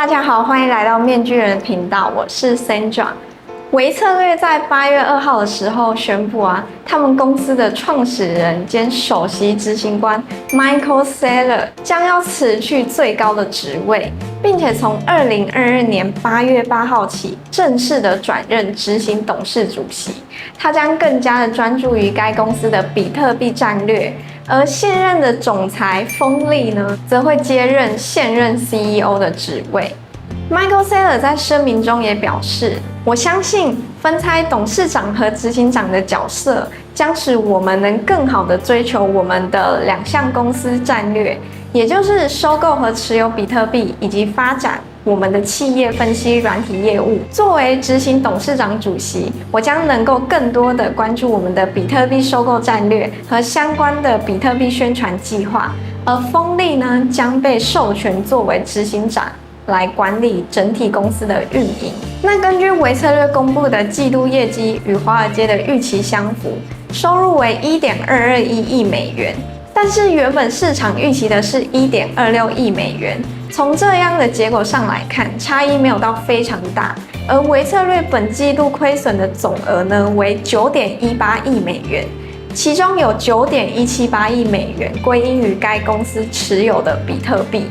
大家好，欢迎来到面具人频道，我是 Sandra。微策略在8月2号的时候宣布他们公司的创始人兼首席执行官 Michael Saylor 将要辞去最高的职位，并且从2022年8月8号起正式的转任执行董事主席。他将更加的专注于该公司的比特币战略，而现任的总裁封利呢，则会接任现任 CEO 的职位。Michael Saylor 在声明中也表示，我相信分拆董事长和执行长的角色，将使我们能更好地追求我们的2项公司战略，也就是收购和持有比特币，以及发展我们的企业分析软体业务。作为执行董事长主席，我将能够更多地关注我们的比特币收购战略和相关的比特币宣传计划，而封利呢，将被授权作为执行长，来管理整体公司的运营。那根据微策略公布的季度业绩与华尔街的预期相符，收入为1.221亿美元，但是原本市场预期的是1.26亿美元。从这样的结果上来看，差异没有到非常大。而微策略本季度亏损的总额呢为9.18亿美元，其中有9.178亿美元归因于该公司持有的比特币。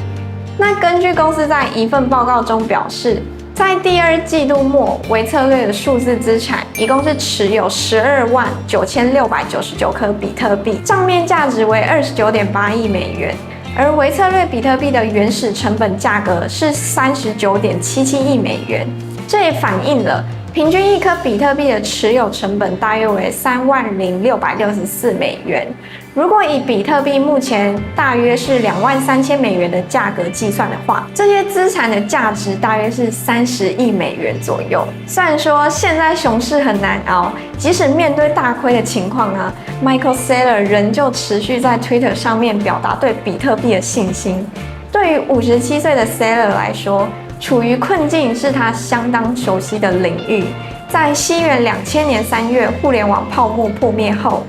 那根据公司在一份报告中表示，在第2季度末，微策略的数字资产一共是持有129699颗比特币，账面价值为29.8亿美元，而微策略比特币的原始成本价格是39.77亿美元，这也反映了平均一颗比特币的持有成本大约为30664美元。如果以比特币目前大约是23000美元的价格计算的话，这些资产的价值大约是30亿美元左右。虽然说现在熊市很难熬，即使面对大亏的情况Michael Saylor 仍旧持续在 Twitter 上面表达对比特币的信心。对于57岁的 Saylor 来说，处于困境是他相当熟悉的领域。在西元2000年3月互联网泡沫破灭后，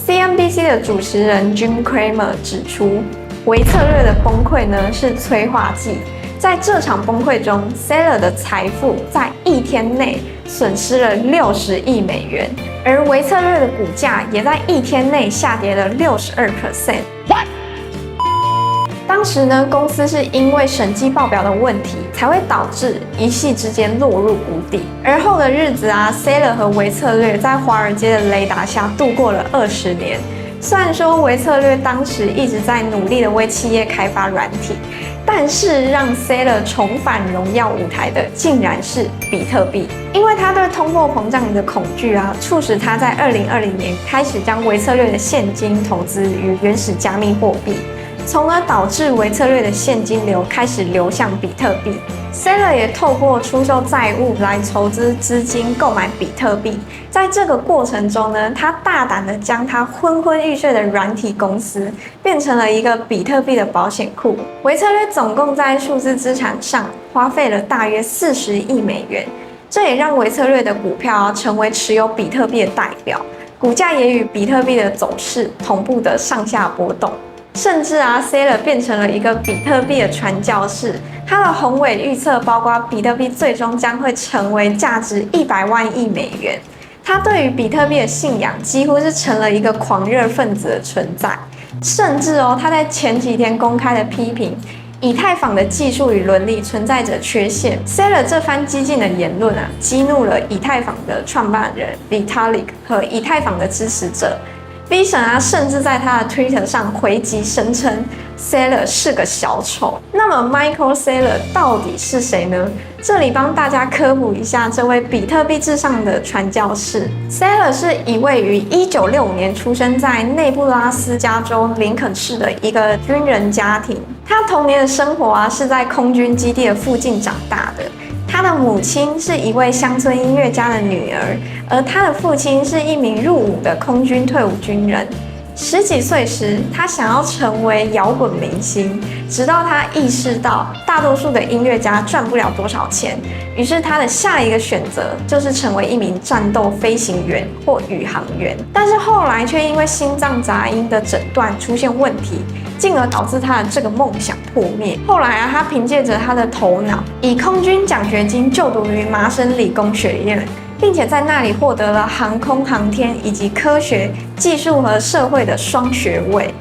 CNBC 的主持人 Jim Cramer 指出，微策略的崩溃呢是催化剂。在这场崩溃中， Saylor 的财富在1天内损失了60亿美元，而微策略的股价也在1天内下跌了62%。当时呢，公司是因为审计报表的问题，才会导致一夕之间落入谷底。而后的日子Saylor 和微策略在华尔街的雷达下度过了20年。虽然说微策略当时一直在努力的为企业开发软体，但是让 Saylor 重返荣耀舞台的竟然是比特币。因为他对通货膨胀的恐惧促使他在2020年开始将微策略的现金投资于原始加密货币，从而导致微策略的现金流开始流向比特币。Saylor 也透过出售债务来筹资资金购买比特币。在这个过程中呢，他大胆地将他昏昏欲睡的软体公司变成了一个比特币的保险库。微策略总共在数字资产上花费了大约40亿美元，这也让微策略的股票成为持有比特币的代表，股价也与比特币的走势同步的上下波动。甚至Saylor 变成了一个比特币的传教士，他的宏伟预测包括比特币最终将会成为价值100万亿美元。他对于比特币的信仰几乎是成了一个狂热分子的存在，甚至他在前几天公开的批评以太坊的技术与伦理存在着缺陷。Saylor 这番激进的言论激怒了以太坊的创办人 Vitalik 和以太坊的支持者。V 神甚至在他的 Twitter 上回击声称 Saylor 是个小丑。那么 Michael Saylor 到底是谁呢？这里帮大家科普一下这位比特币至上的传教士。Saylor 是一位于1965年出生在内布拉斯加州林肯市的一个军人家庭。他童年的生活是在空军基地的附近长大的。他的母亲是一位乡村音乐家的女儿，而他的父亲是一名入伍的空军退伍军人。10几岁时，他想要成为摇滚明星，直到他意识到大多数的音乐家赚不了多少钱，于是他的下一个选择就是成为一名战斗飞行员或宇航员。但是后来却因为心脏杂音的诊断出现问题，进而导致他的这个梦想破灭。后来啊，他凭借着他的头脑，以空军奖学金就读于麻省理工学院，并且在那里获得了航空航天以及科学、技术和社会的双学位。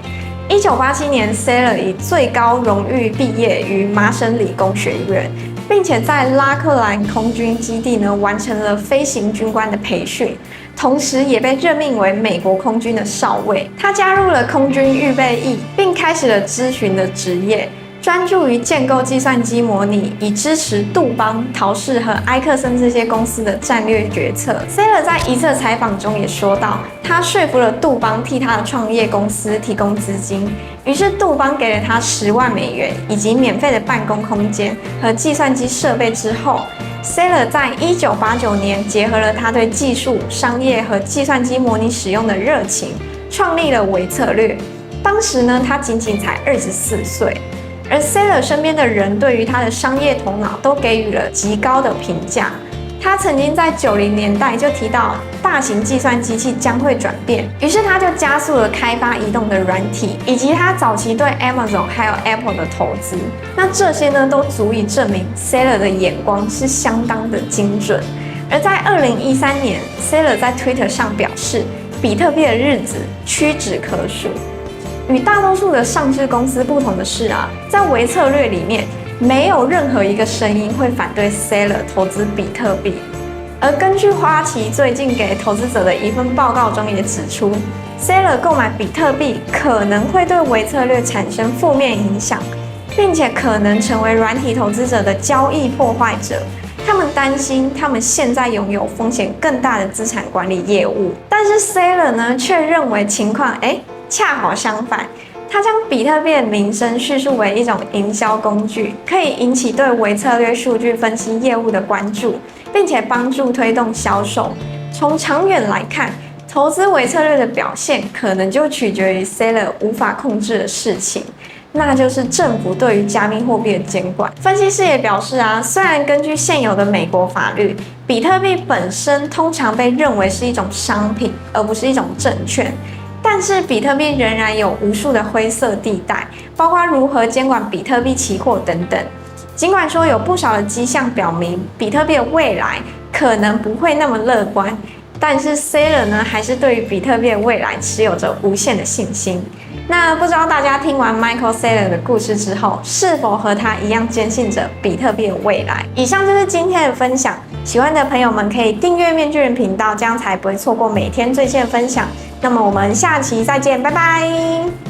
1987年 ，Saylor 以最高荣誉毕业于麻省理工学院，并且在拉克兰空军基地呢完成了飞行军官的培训，同时也被任命为美国空军的少尉。他加入了空军预备役，并开始了咨询的职业。专注于建构计算机模拟，以支持杜邦、陶氏和埃克森这些公司的战略决策。Saylor 在一次采访中也说到，他说服了杜邦替他的创业公司提供资金，于是杜邦给了他10万美元以及免费的办公空间和计算机设备之后，Saylor 在1989年结合了他对技术、商业和计算机模拟使用的热情，创立了微策略。当时呢，他仅仅才24岁。而 Saylor 身边的人对于他的商业头脑都给予了极高的评价。他曾经在90年代就提到大型计算机器将会转变，于是他就加速了开发移动的软体，以及他早期对 Amazon 还有 Apple 的投资。那这些呢，都足以证明 Saylor 的眼光是相当的精准。而在2013年 ，Saylor 在 Twitter 上表示，比特币的日子屈指可数。与大多数的上市公司不同的是啊，在微策略里面，没有任何一个声音会反对 Saylor 投资比特币。而根据花旗最近给投资者的一份报告中也指出 ，Saylor 购买比特币可能会对微策略产生负面影响，并且可能成为软体投资者的交易破坏者。他们担心他们现在拥有风险更大的资产管理业务，但是 Saylor 呢却认为情况恰好相反，他将比特币的名声叙述为一种营销工具，可以引起对微策略数据分析业务的关注，并且帮助推动销售。从长远来看，投资微策略的表现可能就取决于 Saylor 无法控制的事情，那就是政府对于加密货币的监管。分析师也表示啊，虽然根据现有的美国法律，比特币本身通常被认为是一种商品，而不是一种证券。但是比特币仍然有无数的灰色地带，包括如何监管比特币期货等等。尽管说有不少的迹象表明比特币的未来可能不会那么乐观，但是 Saylor 呢还是对于比特币的未来持有着无限的信心。那不知道大家听完 Michael Saylor 的故事之后，是否和他一样坚信着比特币的未来？以上就是今天的分享，喜欢的朋友们可以订阅面具人频道，这样才不会错过每天最新的分享。那么我们下期再见，拜拜。